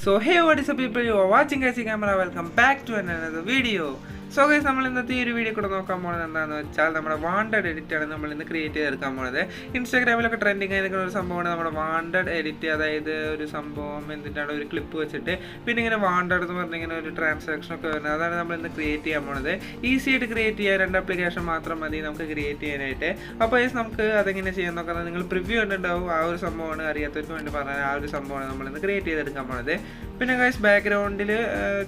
So hey, what is up people, you are watching Catchy Camera, welcome back to another video. So guys, നമ്മൾ ഇന്നത്തെ ഈ ഒരു video കൂടെ നോക്കാൻ പോകുന്നത് എന്താണെന്ന് വെച്ചാൽ നമ്മുടെ വാണ്ടഡ് എഡിറ്റാണ് നമ്മൾ ഇന്ന് ക്രിയേറ്റ് ചെയ്തെടുക്കാൻ പോകുന്നത്. ഇൻസ്റ്റാഗ്രാമിലൊക്കെ ട്രെൻഡിങ് ആയി നിൽക്കുന്ന ഒരു സംഭവമാണ് നമ്മുടെ വാണ്ടഡ് എഡിറ്റ്. അതായത് ഒരു സംഭവം എന്തിട്ടാണ് ഒരു ക്ലിപ്പ് വെച്ചിട്ട് പിന്നെ ഇങ്ങനെ വാണ്ടഡ് എന്ന് പറഞ്ഞ ഇങ്ങനെ ഒരു ട്രാൻസാക്ഷൻ ഒക്കെ വരുന്നത്. അതാണ് നമ്മൾ ഇന്ന് ക്രിയേറ്റ് ചെയ്യാൻ പോകുന്നത്. ഈസി ആയിട്ട് ക്രിയേറ്റ് ചെയ്യാൻ 2 ആപ്ലിക്കേഷൻ മാത്രം മതി നമുക്ക് ക്രിയേറ്റ് ചെയ്യാനായിട്ട്. അപ്പോൾ നമുക്ക് അതെങ്ങനെ ചെയ്യാൻ നോക്കാം. നിങ്ങൾ പ്രിവ്യൂ കണ്ടിട്ടുണ്ടാവും. ആ ഒരു സംഭവമാണ് അറിയാത്തവർക്ക് വേണ്ടി പറഞ്ഞാൽ ആ ഒരു സംഭവമാണ് നമ്മളിന്ന് ക്രിയേറ്റ് ചെയ്തെടുക്കാൻ പോകുന്നത്. പിന്നെ ഗൈസ് ബാക്ക്ഗ്രൗണ്ടിൽ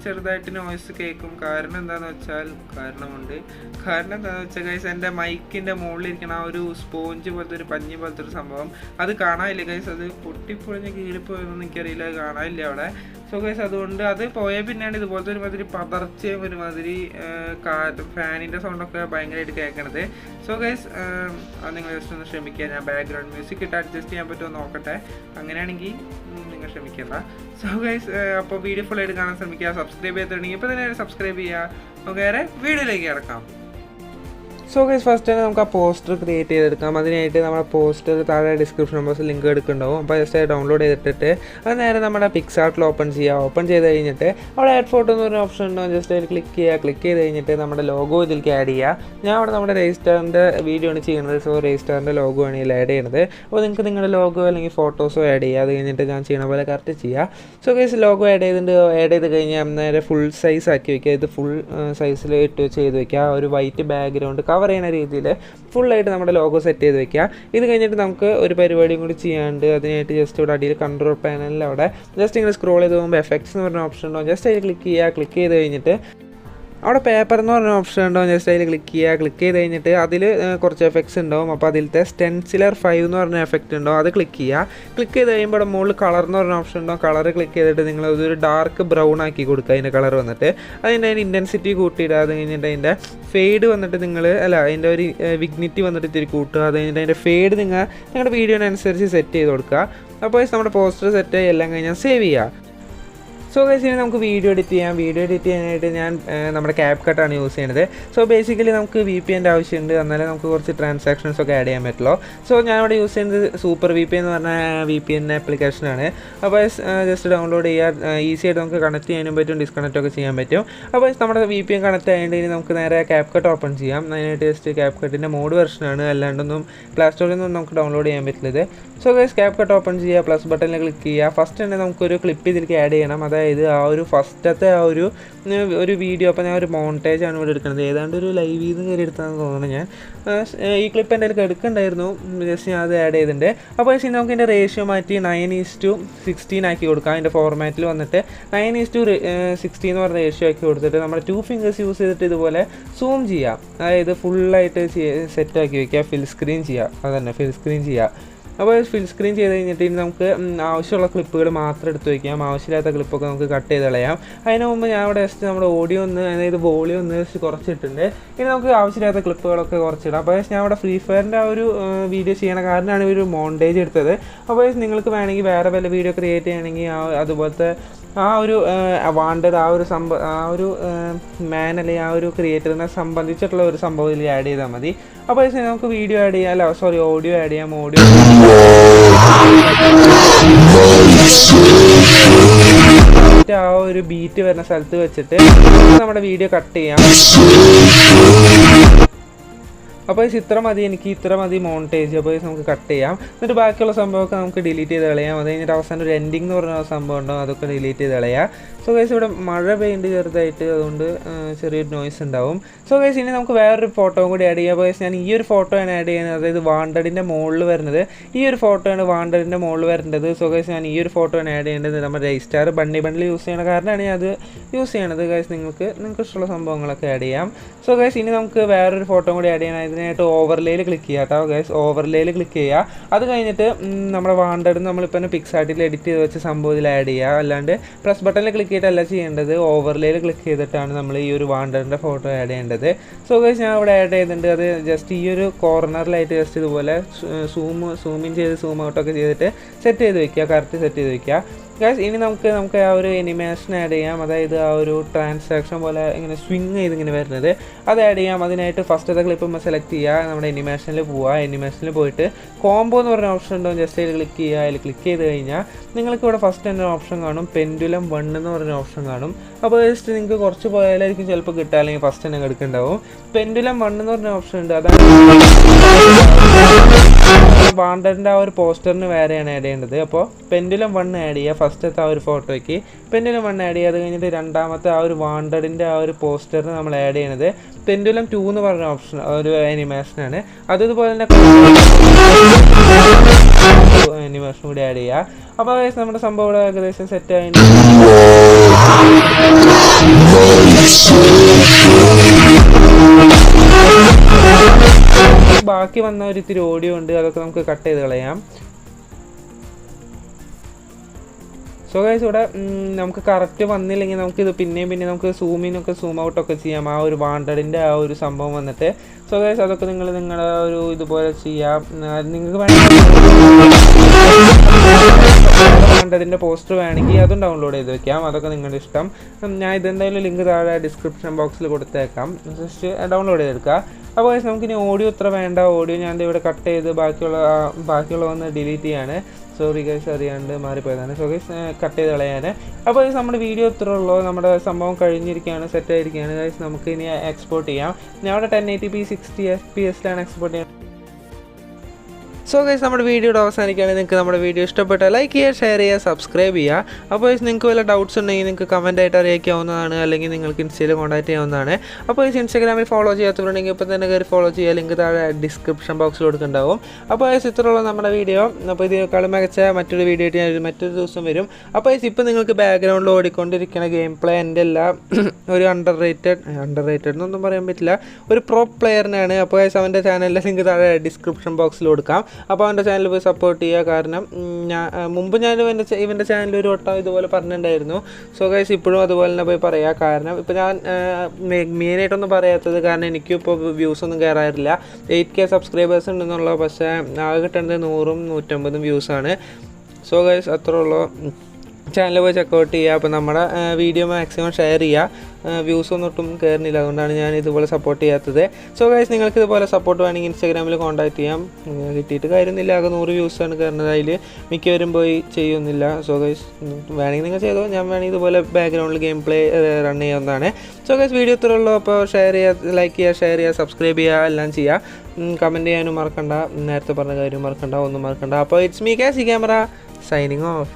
ചെറുതായിട്ട് നോയ്സ് കേൾക്കും. കാരണം എന്താണെന്ന് വെച്ചാൽ കാരണം എന്താണെന്ന് വെച്ചാൽ ഗൈസ് എൻ്റെ മൈക്കിൻ്റെ മുകളിലിരിക്കുന്ന ആ ഒരു സ്പോഞ്ച് പോലത്തെ ഒരു പഞ്ഞി പോലത്തെ ഒരു സംഭവം അത് കാണാനില്ല ഗൈസ്. അത് പൊട്ടിപ്പൊളിഞ്ഞ് കീറിപ്പോയെന്നൊന്നും എനിക്കറിയില്ല, അത് കാണാനില്ല അവിടെ. സോ ഗൈസ് അതുകൊണ്ട് അത് പോയ പിന്നെയാണ് ഇതുപോലത്തെ ഒരുമാതിരി പതർച്ചയും ഒരുമാതിരി ഫാനിൻ്റെ സൗണ്ടൊക്കെ ഭയങ്കരമായിട്ട് കേൾക്കണത്. സോ ഗൈസ് അത് നിങ്ങൾ ജസ്റ്റ് ഒന്ന് ശ്രമിക്കുക. ഞാൻ ബാക്ക്ഗ്രൗണ്ട് മ്യൂസിക് ഇട്ട് അഡ്ജസ്റ്റ് ചെയ്യാൻ പറ്റുമോ നോക്കട്ടെ. അങ്ങനെയാണെങ്കിൽ നിങ്ങൾ ശ്രമിക്കണ്ട. സോ ഗൈസ് അപ്പോൾ വീഡിയോ ഫുൾ ആയിട്ട് കാണാൻ ശ്രമിക്കുക. സബ്സ്ക്രൈബ് ചെയ്തിട്ടുണ്ടെങ്കിൽ ഇപ്പോൾ തന്നെ സബ്സ്ക്രൈബ് ചെയ്യുക. നമുക്ക് വേറെ വീഡിയോയിലേക്ക് കിടക്കാം. സോ ഗൈസ് ഫസ്റ്റ് തന്നെ നമുക്ക് ആ പോസ്റ്റർ ക്രിയേറ്റ് ചെയ്തെടുക്കാം. അതിനായിട്ട് നമ്മുടെ പോസ്റ്റർ താഴെ ഡിസ്ക്രിപ്ഷൻ ബോക്സിൽ ലിങ്ക് എടുക്കുന്നുണ്ടാവും. അപ്പോൾ ജസ്റ്റ് ഡൗൺലോഡ് ചെയ്തിട്ട് അത് നേരെ നമ്മുടെ പിക്സാർട്ടിൽ ഓപ്പൺ ചെയ്യുക. ഓപ്പൺ ചെയ്ത് കഴിഞ്ഞിട്ട് അവിടെ ആഡ് ഫോട്ടോ എന്ന് പറഞ്ഞ ഓപ്ഷൻ ഉണ്ടാവും. ജസ്റ്റ് അതിൽ ക്ലിക്ക് ചെയ്യുക. ക്ലിക്ക് ചെയ്ത് കഴിഞ്ഞിട്ട് നമ്മുടെ ലോഗോ ഇതിലേക്ക് ആഡ് ചെയ്യുക. ഞാൻ അവിടെ നമ്മുടെ രജിസ്റ്ററിൻ്റെ വീഡിയോ ആണ് ചെയ്യുന്നത്. സോ രജിസ്റ്ററിൻ്റെ ലോഗോ ആണ് ഇതിൽ ആഡ് ചെയ്യുന്നത്. അപ്പോൾ നിങ്ങൾക്ക് നിങ്ങളുടെ ലോഗോ അല്ലെങ്കിൽ ഫോട്ടോസോ ആഡ് ചെയ്യുക. അത് കഴിഞ്ഞിട്ട് ഞാൻ ചെയ്യണ പോലെ കറക്റ്റ് ചെയ്യുക. സോ ഗൈസ് ലോഗോ ആഡ് ചെയ്ത് കഴിഞ്ഞാൽ നേരെ ഫുൾ സൈസ് ആക്കി വയ്ക്കുക. ഇത് ഫുൾ സൈസിൽ ചെയ്ത് വയ്ക്കുക. ഒരു വൈറ്റ് ബാക്ക്ഗ്രൗണ്ട് കവർ ചെയ്യുന്ന രീതിയിൽ ഫുള്ളായിട്ട് നമ്മുടെ ലോഗോ സെറ്റ് ചെയ്ത് വെക്കുക. ഇത് കഴിഞ്ഞിട്ട് നമുക്ക് ഒരു പരിപാടിയും കൂടി ചെയ്യാണ്ട് അതിനായിട്ട് ജസ്റ്റ് ഇവിടെ അടിയിൽ കൺട്രോൾ പാനലിൽ അവിടെ ജസ്റ്റ് ഇങ്ങനെ സ്ക്രോൾ ചെയ്ത് പോകുമ്പോൾ എഫക്ട്സ് എന്ന് പറഞ്ഞ ഓപ്ഷൻ ഉണ്ടാവും. ജസ്റ്റ് അതിൽ ക്ലിക്ക് ചെയ്യുക. ക്ലിക്ക് ചെയ്ത് കഴിഞ്ഞിട്ട് അവിടെ പേപ്പർ എന്ന് പറഞ്ഞ ഓപ്ഷൻ ഉണ്ടാവും. ജസ്റ്റ് അതിൽ ക്ലിക്ക് ചെയ്യുക. ക്ലിക്ക് ചെയ്ത് കഴിഞ്ഞിട്ട് അതിൽ കുറച്ച് എഫക്ട്സ് ഉണ്ടാവും. അപ്പോൾ അതിലത്തെ സ്റ്റെൻസിലർ 5 എന്ന് പറഞ്ഞ എഫക്റ്റ് ഉണ്ടാവും. അത് ക്ലിക്ക് ചെയ്യുക. ക്ലിക്ക് ചെയ്ത് കഴിയുമ്പോൾ ഇവിടെ മുകളിൽ കളർ എന്ന് പറഞ്ഞ ഓപ്ഷൻ ഉണ്ടാവും. കളർ ക്ലിക്ക് ചെയ്തിട്ട് നിങ്ങൾ അതൊരു ഡാർക്ക് ബ്രൗൺ ആക്കി കൊടുക്കുക. അതിൻ്റെ കളർ വന്നിട്ട് അതിൻ്റെ ഇൻറ്റൻസിറ്റി കൂട്ടിയിടുക. അത് കഴിഞ്ഞിട്ട് അതിൻ്റെ ഫെയ്ഡ് വന്നിട്ട് അതിൻ്റെ ഒരു വിഗ്നിറ്റി വന്നിട്ട് ഇത്തിരി കൂട്ടുക. അത് കഴിഞ്ഞിട്ട് അതിൻ്റെ ഫെയ്ഡ് നിങ്ങളുടെ വീഡിയോനനുസരിച്ച് സെറ്റ് ചെയ്ത് കൊടുക്കുക. അപ്പോൾ നമ്മുടെ പോസ്റ്റർ സെറ്റ് എല്ലാം കഴിഞ്ഞാൽ സേവ് ചെയ്യുക. സോ ഗൈസ് ഇനി നമുക്ക് വീഡിയോ എഡിറ്റ് ചെയ്യാം. വീഡിയോ എഡിറ്റ് ചെയ്യാനായിട്ട് ഞാൻ നമ്മുടെ ക്യാപ് കട്ടാണ് യൂസ് ചെയ്യുന്നത്. സോ ബേസിക്കലി നമുക്ക് VPN ആവശ്യമുണ്ട്. എന്നാലേ നമുക്ക് കുറച്ച് ട്രാൻസാക്ഷൻസ് ഒക്കെ ആഡ് ചെയ്യാൻ പറ്റുള്ളൂ. സോ ഞാനിവിടെ യൂസ് ചെയ്യുന്നത് സൂപ്പർ VPN എന്ന് പറഞ്ഞ VPN ആപ്ലിക്കേഷനാണ്. അപ്പോൾ ജസ്റ്റ് ഡൗൺലോഡ് ചെയ്യുക. ഈസി ആയിട്ട് നമുക്ക് കണക്ട് ചെയ്യാനും പറ്റും, ഡിസ്കണക്റ്റ് ഒക്കെ ചെയ്യാൻ പറ്റും. അപ്പോൾ നമ്മുടെ VPN കണക്ട് ആയതുകൊണ്ട് ഇനി നമുക്ക് നേരെ ക്യാപ് കട്ട് ഓപ്പൺ ചെയ്യാം. അതിനായിട്ട് ജസ്റ്റ് ക്യാപ് കട്ടിൻ്റെ മോഡ് വെർഷനാണ്, അല്ലാണ്ടൊന്നും പ്ലേ സ്റ്റോറിൽ നിന്നും നമുക്ക് ഡൗൺലോഡ് ചെയ്യാൻ പറ്റില്ലത്. So guys CapCut open ചെയ്യുക. പ്ലസ് ബട്ടണിൽ ക്ലിക്ക് ചെയ്യുക. ഫസ്റ്റ് തന്നെ നമുക്കൊരു ക്ലിപ്പ് ഇതിലേക്ക് ആഡ് ചെയ്യണം. അതായത് ആ ഒരു ഫസ്റ്റത്തെ ആ ഒരു വീഡിയോ. അപ്പോൾ ഞാൻ ഒരു മോണ്ടേജ് ആണ് ഇവിടെ എടുക്കുന്നത്. ഏതാണ്ട് ഒരു ലൈവിൽ നിന്ന് കയറി എടുത്താന്ന് തോന്നുന്നു. ഞാൻ ഈ ക്ലിപ്പ് എൻ്റെ അടുത്ത് എടുക്കണ്ടായിരുന്നു. ജസ്റ്റ് ഞാൻ അത് ആഡ് ചെയ്തിട്ടുണ്ട്. അപ്പോൾ ഇനി നമുക്ക് ഇതിൻ്റെ റേഷ്യോ മാറ്റി 9:16 ആക്കി കൊടുക്കാം. അതിൻ്റെ ഫോർമാറ്റിൽ വന്നിട്ട് 9:16 എന്ന് പറഞ്ഞ റേഷ്യോ ആക്കി കൊടുത്തിട്ട് നമ്മുടെ 2 ഫിംഗേഴ്സ് യൂസ് ചെയ്തിട്ട് ഇതുപോലെ സൂം ചെയ്യാം. അതായത് ഫുള്ളായിട്ട് സെറ്റാക്കി വയ്ക്കുക. ഫിൽ സ്ക്രീൻ ചെയ്യുക. അതന്നെ ഫിൽ സ്ക്രീൻ ചെയ്യുക. അപ്പോൾ ഫിൽ സ്ക്രീൻ ചെയ്ത് കഴിഞ്ഞിട്ട് ഇനി നമുക്ക് ആവശ്യമുള്ള ക്ലിപ്പുകൾ മാത്രം എടുത്ത് വയ്ക്കാം. ആവശ്യമില്ലാത്ത ക്ലിപ്പൊക്കെ നമുക്ക് കട്ട് ചെയ്ത് കളയാം. അതിന് മുമ്പ് ഞാൻ ഇവിടെ ജസ്റ്റ് നമ്മുടെ ഓഡിയോ അതായത് വോളിയം ജസ്റ്റ് കുറച്ചിട്ടുണ്ട്. ഇനി നമുക്ക് ആവശ്യമില്ലാത്ത ക്ലിപ്പുകളൊക്കെ കുറച്ചിടാം. അപ്പോൾ ഞാൻ ഇവിടെ ഫ്രീ ഫയറിൻ്റെ ആ ഒരു വീഡിയോ ചെയ്യണ കാരണമാണ് ഒരു മോണ്ടേജ് എടുത്തത്. അപ്പോൾ നിങ്ങൾക്ക് വേണമെങ്കിൽ വേറെ വല്ല വീഡിയോ ക്രിയേറ്റ് ചെയ്യണമെങ്കിൽ അതുപോലത്തെ ആ ഒരു വാണ്ടഡ് ആ ഒരു മാൻ അല്ലെങ്കിൽ ആ ഒരു ക്രിയേറ്ററിനെ സംബന്ധിച്ചിട്ടുള്ള ഒരു സംഭവം ഇതിൽ ആഡ് ചെയ്താൽ മതി. അപ്പോൾ നമുക്ക് വീഡിയോ ആഡ് ചെയ്യാം. ഓഡിയോ ആഡ് ചെയ്യാം. ഓഡിയോ ആ ഒരു ബീറ്റ് വരുന്ന സ്ഥലത്ത് വെച്ചിട്ട് നമ്മുടെ വീഡിയോ കട്ട് ചെയ്യാം. അപ്പോൾ ഇത്ര മതി മോണ്ടേജ്. അപ്പോൾ നമുക്ക് കട്ട് ചെയ്യാം. എന്നിട്ട് ബാക്കിയുള്ള സംഭവമൊക്കെ നമുക്ക് ഡിലീറ്റ് ചെയ്ത് കളയാം. അത് കഴിഞ്ഞിട്ട് അവസാനം ഒരു എൻഡിങ് എന്ന് പറഞ്ഞ സംഭവം ഉണ്ടാവും. അതൊക്കെ ഡിലീറ്റ് ചെയ്ത് കളയാം. സോ ഗൈസ് ഇവിടെ മഴ പെയ്യുന്നുണ്ട് ചെറുതായിട്ട്, അതുകൊണ്ട് ചെറിയൊരു നോയ്സ് ഉണ്ടാവും. സോ ഗൈസ് ഇനി നമുക്ക് വേറൊരു ഫോട്ടോയും കൂടി ആഡ് ചെയ്യാം. അപ്പോൾ ഗൈസ് ഞാൻ ഈ ഒരു ഫോട്ടോയാണ് ആഡ് ചെയ്യുന്നത്. അതായത് വാണ്ടഡിൻ്റെ മുകളിൽ വരുന്നത് ഈ ഒരു ഫോട്ടോയാണ് വാണ്ടഡിൻ്റെ മുകളിൽ വരേണ്ടത്. സോ ഗൈസ് ഞാൻ ഈ ഒരു ഫോട്ടോയാണ് ആഡ് ചെയ്യേണ്ടത്. നമ്മുടെ രജിസ്റ്റാർ ബണ്ടിൽ യൂസ് ചെയ്യണ കാരണമാണ് ഞാൻ അത് യൂസ് ചെയ്യണത്. ഗൈസ് നിങ്ങൾക്ക് ഇഷ്ടമുള്ള സംഭവങ്ങളൊക്കെ ആഡ് ചെയ്യാം. സോ ഗൈസ് ഇനി നമുക്ക് വേറൊരു ഫോട്ടോ കൂടി ആഡ് ചെയ്യണം. ഇതിനായിട്ട് ഓവർലേയിൽ ക്ലിക്ക് ചെയ്യുക കേട്ടോ ഗൈസ്. ഓവർലേയിൽ ക്ലിക്ക് ചെയ്യുക. അത് കഴിഞ്ഞിട്ട് നമ്മുടെ വാണ്ടഡ് നമ്മളിപ്പോൾ പിക്സാർട്ടിൽ എഡിറ്റ് ചെയ്ത് വെച്ച സംഭവത്തിൽ ആഡ് ചെയ്യുക. അല്ലാണ്ട് പ്ലസ് ബട്ടണിൽ ക്ലിക്ക് ചെയ്തിട്ടല്ല ചെയ്യേണ്ടത്. ഓവർലേയിൽ ക്ലിക്ക് ചെയ്തിട്ടാണ് നമ്മൾ ഈ ഒരു വാണ്ടഡിൻ്റെ ഫോട്ടോ ആഡ് ചെയ്യേണ്ടത്. സോ ഗൈസ് ഞാൻ ഇവിടെ ആഡ് ചെയ്തിട്ടുണ്ട്. അത് ജസ്റ്റ് ഈ ഒരു കോർണറിലായിട്ട് ജസ്റ്റ് ഇതുപോലെ സൂം ഇൻ ചെയ്ത് സൂം ഔട്ടൊക്കെ ചെയ്തിട്ട് സെറ്റ് ചെയ്ത് വയ്ക്കുക. കറക്റ്റ് സെറ്റ് ചെയ്ത് വയ്ക്കുക. ഗൈസ് ഇനി നമുക്ക് ആ ഒരു അനിമേഷൻ ആഡ് ചെയ്യാം. അതായത് ആ ഒരു ട്രാൻസാക്ഷൻ പോലെ ഇങ്ങനെ സ്വിങ് ചെയ്ത് ഇങ്ങനെ വരുന്നത് അത് ആഡ് ചെയ്യാം. അതിനായിട്ട് ഫസ്റ്റത്തെ ക്ലിപ്പ് സെലക്ട് ചെയ്യുക, നമ്മുടെ അനിമേഷനിൽ പോവുക. അനിമേഷനിൽ പോയിട്ട് കോംബോ എന്ന് പറഞ്ഞ ഓപ്ഷൻ ഉണ്ടോ ജസ്റ്റ് അതിൽ ക്ലിക്ക് ചെയ്യുക. അതിൽ ക്ലിക്ക് ചെയ്ത് കഴിഞ്ഞാൽ നിങ്ങൾക്ക് ഇവിടെ ഫസ്റ്റ് തന്നെ ഓപ്ഷൻ കാണും, പെൻഡുലം 1 എന്ന് പറഞ്ഞ ഓപ്ഷൻ കാണും. അപ്പോൾ ജസ്റ്റ് നിങ്ങൾക്ക് കുറച്ച് പോയാലായിരിക്കും ചിലപ്പോൾ കിട്ടുക, അല്ലെങ്കിൽ ഫസ്റ്റ് തന്നെ എടുക്കുന്നുണ്ടാവും. പെൻഡുലം 1 എന്ന് പറഞ്ഞ ഓപ്ഷൻ ഉണ്ട്. അതാണ് വാണ്ടറിൻ്റെ ആ ഒരു പോസ്റ്ററിന് വേറെയാണ് ആഡ് ചെയ്യേണ്ടത്. അപ്പോൾ പെൻഡുലം 1 ആഡ് ചെയ്യുക ഫസ്റ്റത്തെ ആ ഒരു ഫോട്ടോയ്ക്ക്. പെൻഡുലം 1 ആഡ് ചെയ്യുക. അത് കഴിഞ്ഞിട്ട് രണ്ടാമത്തെ ആ ഒരു വാണ്ടറിൻ്റെ ആ ഒരു പോസ്റ്ററിന് നമ്മൾ ആഡ് ചെയ്യണത് പെൻഡുലം 2 എന്ന് പറഞ്ഞ ഓപ്ഷൻ ഒരു അനിമേഷനാണ്. അതുപോലെ തന്നെ അനിമേഷൻ കൂടി ആഡ് ചെയ്യുക. അപ്പോൾ നമ്മുടെ സംഭവം ഇവിടെ ഏകദേശം സെറ്റ് ആയി. ബാക്കി വന്ന ഒരു ഇത്തിരി ഓഡിയോ ഉണ്ട്, അതൊക്കെ നമുക്ക് കട്ട് ചെയ്ത് കളയാം. സോ ഗൈസ് ഇവിടെ നമുക്ക് കറക്റ്റ് വന്നില്ലെങ്കിൽ നമുക്കിത് പിന്നെയും നമുക്ക് സൂമിനൊക്കെ സൂം ഔട്ടൊക്കെ ചെയ്യാം ആ ഒരു വാണ്ടഡിൻ്റെ ആ ഒരു സംഭവം വന്നിട്ട്. സോ ഗൈസ് അതൊക്കെ നിങ്ങളുടെ ഒരു ഇതുപോലെ ചെയ്യാം. നിങ്ങൾക്ക് വാണ്ടഡിൻ്റെ പോസ്റ്റർ വേണമെങ്കിൽ അതും ഡൗൺലോഡ് ചെയ്ത് വെക്കാം, അതൊക്കെ നിങ്ങളുടെ ഇഷ്ടം. ഞാൻ ഇതെന്തായാലും ലിങ്ക് താഴെ ഡിസ്ക്രിപ്ഷൻ ബോക്സിൽ കൊടുത്തേക്കാം, ജസ്റ്റ് ഡൗൺലോഡ് ചെയ്തെടുക്കുക. അപ്പോൾ ഗൈസ് നമുക്കിനി ഓഡിയോ ഇത്ര വേണ്ട, ഓഡിയോ ഞാൻ ഇവിടെ കട്ട് ചെയ്ത് ബാക്കിയുള്ള വന്ന് ഡിലീറ്റ് ചെയ്യാണ്. സോറി ഗൈസ് അറിയാണ്ട് മാറിപ്പോയതാണ്. സോ ഗൈസ് കട്ട് ചെയ്ത് കളയാൻ. അപ്പോൾ ഗൈസ് നമ്മുടെ വീഡിയോ ഇത്ര ഉള്ളൂ, നമ്മുടെ സംഭവം കഴിഞ്ഞിരിക്കുകയാണ്, സെറ്റായിരിക്കുകയാണ് ഗൈസ്. നമുക്ക് ഇനി എക്സ്പോർട്ട് ചെയ്യാം. ഞാൻ അവിടെ 1080p 60 FPS എക്സ്പോർട്ട് ചെയ്യാം. സോ ഗൈസ് നമ്മുടെ വീഡിയോയുടെ അവസാനിക്കുകയാണ്. നിങ്ങൾക്ക് നമ്മുടെ വീഡിയോ ഇഷ്ടപ്പെട്ടാൽ ലൈക്ക് ചെയ്യുക, ഷെയർ ചെയ്യുക, സബ്സ്ക്രൈബ് ചെയ്യുക. അപ്പോൾ നിങ്ങൾക്ക് വല്ല ഡൗട്ട്സ് ഉണ്ടെങ്കിൽ നിങ്ങൾക്ക് കമൻറ്റായിട്ട് അറിയിക്കാവുന്നതാണ്, അല്ലെങ്കിൽ നിങ്ങൾക്ക് ഇൻസ്റ്റയിൽ കോൺടാക്ട് ചെയ്യാവുന്നതാണ്. അപ്പോൾ ഇൻസ്റ്റാഗ്രാമിൽ ഫോളോ ചെയ്യാത്തവരുണ്ടെങ്കിൽ ഇപ്പോൾ തന്നെ കയറി ഫോളോ ചെയ്യുക, ലിങ്ക് താഴെ ഡിസ്ക്രിപ്ഷൻ ബോക്സിൽ കൊടുക്കുന്നുണ്ടാവും. അപ്പോൾ ഇത്രയുള്ള നമ്മുടെ വീഡിയോ. അപ്പോൾ ഇതിനേക്കാളും മികച്ച മറ്റൊരു വീഡിയോ ആയിട്ട് ഞാൻ മറ്റൊരു ദിവസം വരും. അപ്പോൾ ഇപ്പോൾ നിങ്ങൾക്ക് ബാക്ക്ഗ്രൗണ്ടിൽ ഓടിക്കൊണ്ടിരിക്കുന്ന ഗെയിം പ്ലേ എൻ്റെ എല്ലാം ഒരു അണ്ടർ റേറ്റഡ് എന്നൊന്നും പറയാൻ പറ്റില്ല, ഒരു പ്രോ പ്ലെയറിനാണ്. അപ്പോൾ അവൻ്റെ ചാനലിൻ്റെ ലിങ്ക് താഴെ ഡിസ്ക്രിപ്ഷൻ ബോക്സിൽ കൊടുക്കാം. അപ്പോൾ അവൻ്റെ ചാനൽ പോയി സപ്പോർട്ട് ചെയ്യുക. കാരണം മുമ്പ് ഞാൻ ഇവൻ്റെ ചാനൽ ഒരു വട്ടം ഇതുപോലെ പറഞ്ഞിട്ടുണ്ടായിരുന്നു. സോ ഗൈസ് ഇപ്പോഴും അതുപോലെ തന്നെ പോയി പറയുക. കാരണം ഇപ്പോൾ ഞാൻ മെയിനായിട്ടൊന്നും പറയാത്തത് കാരണം എനിക്കും ഇപ്പോൾ വ്യൂസ് ഒന്നും കയറാറില്ല. 8K സബ്സ്ക്രൈബേഴ്സ് ഉണ്ടെന്നുള്ള, പക്ഷേ ആകെ കിട്ടുന്നത് 100ഉം 150ഉം വ്യൂസാണ്. സോ ഗൈസ് അത്രേ ഉള്ളൂ. ചാനൽ പോയി ചെക്കൗട്ട് ചെയ്യുക. അപ്പോൾ നമ്മുടെ വീഡിയോ മാക്സിമം ഷെയർ ചെയ്യുക. വ്യൂസ് ഒന്നും ഒട്ടും കയറുന്നില്ല, അതുകൊണ്ടാണ് ഞാൻ ഇതുപോലെ സപ്പോർട്ട് ചെയ്യാത്തത്. സോ ഗൈസ് നിങ്ങൾക്ക് ഇതുപോലെ സപ്പോർട്ട് വേണമെങ്കിൽ ഇൻസ്റ്റാഗ്രാമിൽ കോൺടാക്ട് ചെയ്യാം. കിട്ടിയിട്ട് കാര്യമൊന്നുമില്ല, ആകെ 100 വ്യൂസാണ് കയറുന്നത്, അതിൽ മിക്കവരും പോയി ചെയ്യുന്നില്ല. സോ ഗൈസ് വേണമെങ്കിൽ നിങ്ങൾ ചെയ്തോ, ഞാൻ വേണമെങ്കിൽ ഇതുപോലെ ബാക്ക്ഗ്രൗണ്ടിൽ ഗെയിം പ്ലേ റൺ ചെയ്യാവുന്നതാണ്. സോ ഗൈസ് വീഡിയോ ഇത്രേ ഉള്ളൂ. അപ്പോൾ ഷെയർ ചെയ്യുക, ലൈക്ക് ചെയ്യുക, ഷെയർ ചെയ്യുക, സബ്സ്ക്രൈബ് ചെയ്യുക, എല്ലാം ചെയ്യുക. കമൻറ്റ് ചെയ്യാനും മറക്കണ്ട, നേരത്തെ പറഞ്ഞ കാര്യം മറക്കണ്ട, ഒന്നും മറക്കണ്ട. അപ്പോൾ ഇറ്റ്സ് മീ കാച്ചി ക്യാമറ സൈനിങ് ഓഫ്.